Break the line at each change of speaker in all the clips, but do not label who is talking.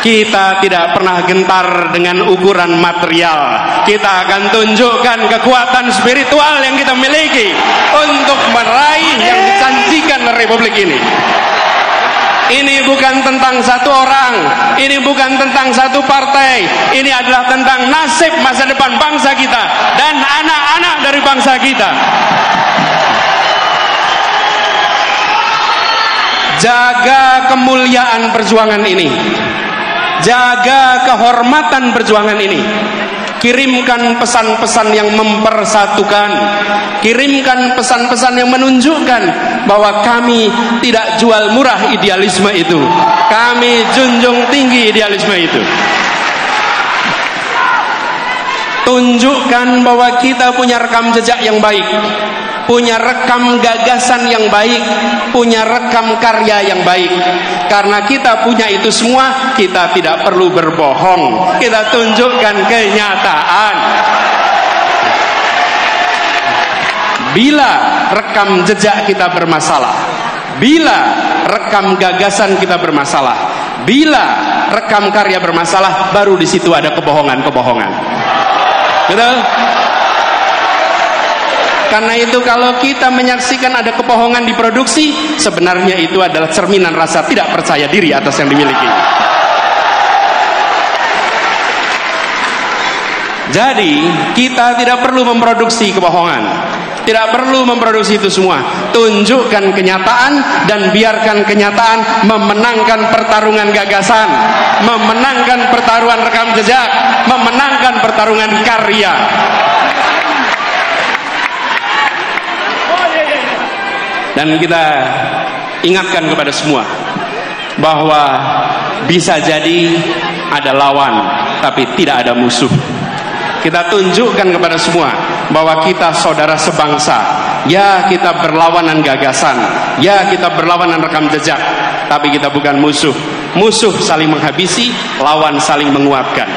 Kita tidak pernah gentar dengan ukuran material. Kita akan tunjukkan kekuatan spiritual yang kita miliki untuk meraih yang dijanjikan Republik ini. Ini bukan tentang satu orang, ini bukan tentang satu partai, ini adalah tentang nasib masa depan bangsa kita dan anak-anak dari bangsa kita. Jaga kemuliaan perjuangan ini, jaga kehormatan perjuangan ini. Kirimkan pesan-pesan yang mempersatukan, kirimkan pesan-pesan yang menunjukkan bahwa kami tidak jual murah idealisme itu, kami junjung tinggi idealisme itu. Tunjukkan bahwa kita punya rekam jejak yang baik, punya rekam gagasan yang baik, punya rekam karya yang baik. Karena kita punya itu semua, kita tidak perlu berbohong. Kita tunjukkan kenyataan. Bila rekam jejak kita bermasalah, bila rekam gagasan kita bermasalah, bila rekam karya bermasalah, baru di situ ada kebohongan-kebohongan. Betul? Karena itu kalau kita menyaksikan ada kebohongan diproduksi, sebenarnya itu adalah cerminan rasa tidak percaya diri atas yang dimiliki. Jadi kita tidak perlu memproduksi kebohongan, tidak perlu memproduksi itu semua. Tunjukkan kenyataan dan biarkan kenyataan memenangkan pertarungan gagasan, memenangkan pertarungan rekam jejak, memenangkan pertarungan karya. Dan kita ingatkan kepada semua bahwa bisa jadi ada lawan tapi tidak ada musuh. Kita tunjukkan kepada semua bahwa kita saudara sebangsa. Ya, kita berlawanan gagasan, ya kita berlawanan rekam jejak, tapi kita bukan musuh. Musuh saling menghabisi, lawan saling menguatkan.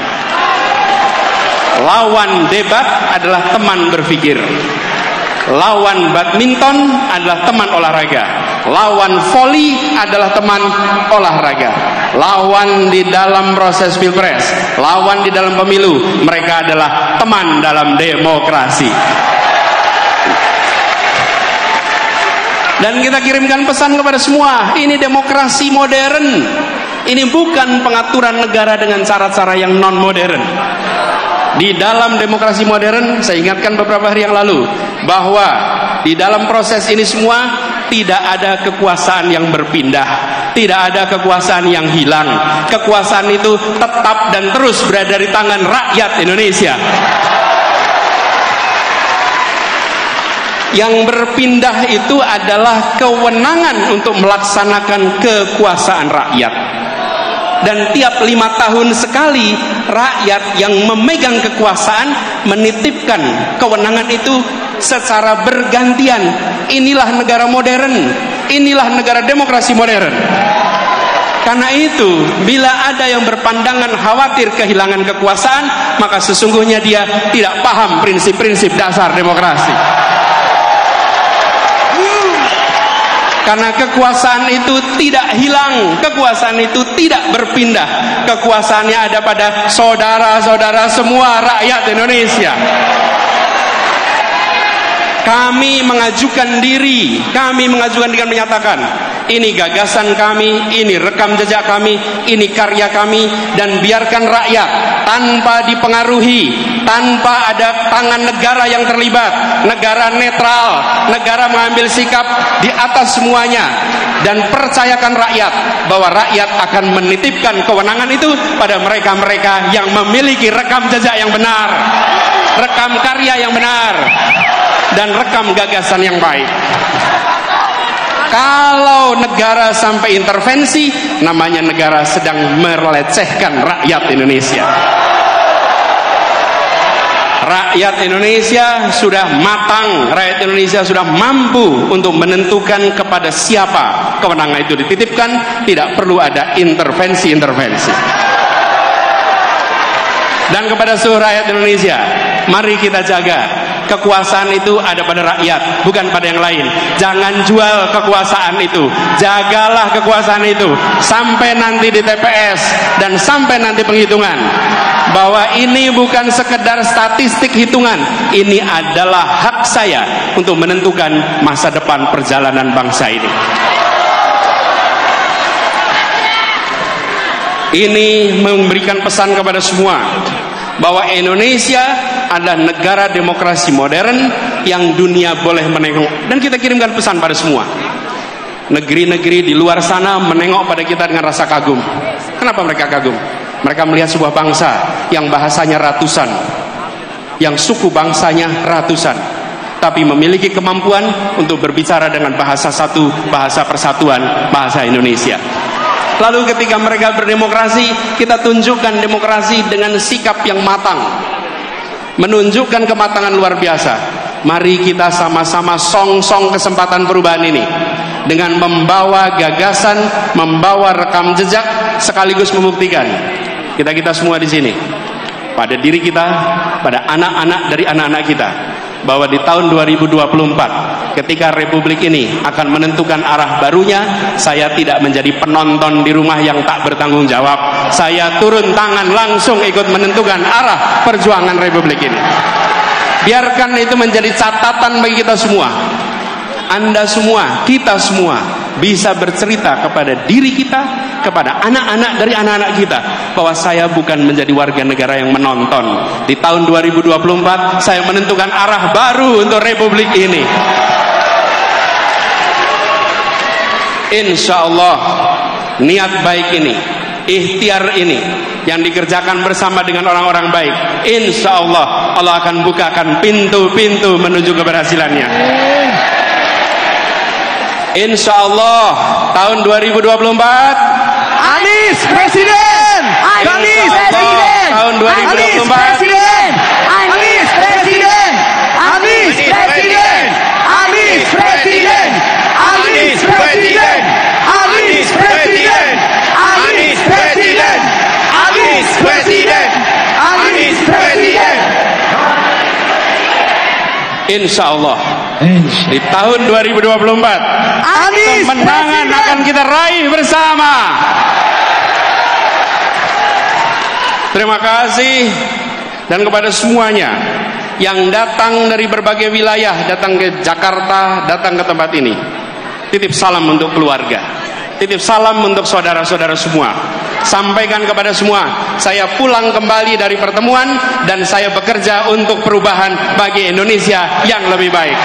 Lawan debat adalah teman berpikir. Lawan badminton adalah teman olahraga. Lawan voli adalah teman olahraga. Lawan di dalam proses pilpres, lawan di dalam pemilu, mereka adalah teman dalam demokrasi. Dan kita kirimkan pesan kepada semua, ini demokrasi modern. Ini bukan pengaturan negara dengan cara-cara yang non modern. Di dalam demokrasi modern, saya ingatkan beberapa hari yang lalu, bahwa di dalam proses ini semua tidak ada kekuasaan yang berpindah, tidak ada kekuasaan yang hilang. Kekuasaan itu tetap dan terus berada di tangan rakyat Indonesia. Yang berpindah itu adalah kewenangan untuk melaksanakan kekuasaan rakyat. Dan tiap 5 tahun sekali rakyat yang memegang kekuasaan menitipkan kewenangan itu secara bergantian. Inilah negara modern, inilah negara demokrasi modern. Karena itu, bila ada yang berpandangan khawatir kehilangan kekuasaan, maka sesungguhnya dia tidak paham prinsip-prinsip dasar demokrasi. Karena kekuasaan itu tidak hilang, kekuasaan itu tidak berpindah. Kekuasaannya ada pada saudara-saudara semua rakyat Indonesia. Kami mengajukan diri, kami mengajukan dengan menyatakan, ini gagasan kami, ini rekam jejak kami, ini karya kami, dan biarkan rakyat tanpa dipengaruhi, tanpa ada tangan negara yang terlibat, negara netral, negara mengambil sikap di atas semuanya, dan percayakan rakyat bahwa rakyat akan menitipkan kewenangan itu pada mereka-mereka yang memiliki rekam jejak yang benar, rekam karya yang benar, dan rekam gagasan yang baik. Kalau negara sampai intervensi, namanya negara sedang melecehkan rakyat Indonesia. Rakyat Indonesia sudah matang, rakyat Indonesia sudah mampu untuk menentukan kepada siapa kewenangan itu dititipkan. Tidak perlu ada intervensi-intervensi. Dan kepada seluruh rakyat Indonesia, Mari kita jaga. Kekuasaan itu ada pada rakyat, bukan pada yang lain. Jangan jual kekuasaan itu. Jagalah kekuasaan itu sampai nanti di TPS dan sampai nanti penghitungan. Bahwa ini bukan sekedar statistik hitungan. Ini adalah hak saya untuk menentukan masa depan perjalanan bangsa ini. Ini memberikan pesan kepada semua bahwa Indonesia adalah negara demokrasi modern yang dunia boleh menengok, dan kita kirimkan pesan pada semua. Negeri-negeri di luar sana menengok pada kita dengan rasa kagum. Kenapa mereka kagum? Mereka melihat sebuah bangsa yang bahasanya ratusan, yang suku bangsanya ratusan, tapi memiliki kemampuan untuk berbicara dengan bahasa satu, bahasa persatuan, bahasa Indonesia. Lalu ketika mereka berdemokrasi, kita tunjukkan demokrasi dengan sikap yang matang, menunjukkan kematangan luar biasa. Mari kita sama-sama song-song kesempatan perubahan ini dengan membawa gagasan, membawa rekam jejak, sekaligus membuktikan kita semua di sini, pada diri kita, pada anak-anak dari anak-anak kita, bahwa di tahun 2024 ketika Republik ini akan menentukan arah barunya, saya tidak menjadi penonton di rumah yang tak bertanggung jawab. Saya turun tangan langsung ikut menentukan arah perjuangan Republik ini. Biarkan itu menjadi catatan bagi kita semua. Anda semua, kita semua bisa bercerita kepada diri kita, kepada anak-anak dari anak-anak kita, bahwa saya bukan menjadi warga negara yang menonton. Di tahun 2024 saya menentukan arah baru untuk Republik ini. Insya Allah niat baik ini, ikhtiar ini yang dikerjakan bersama dengan orang-orang baik, insya Allah Allah akan bukakan pintu-pintu menuju keberhasilannya. Insya Allah tahun 2024
Anies Presiden, Anies Presiden,
tahun 2024
Anies Presiden, Anies Presiden, Anies Presiden, Anies Presiden, Anies Presiden, Anies Presiden, Anies Presiden, Anies Presiden, Anies Presiden.
Insya Allah di tahun 2024 kemenangan akan kita raih bersama. Terima kasih, dan kepada semuanya yang datang dari berbagai wilayah, datang ke Jakarta, datang ke tempat ini, titip salam untuk keluarga, titip salam untuk saudara-saudara semua. Sampaikan kepada semua, saya pulang kembali dari pertemuan dan saya bekerja untuk perubahan bagi Indonesia yang lebih baik.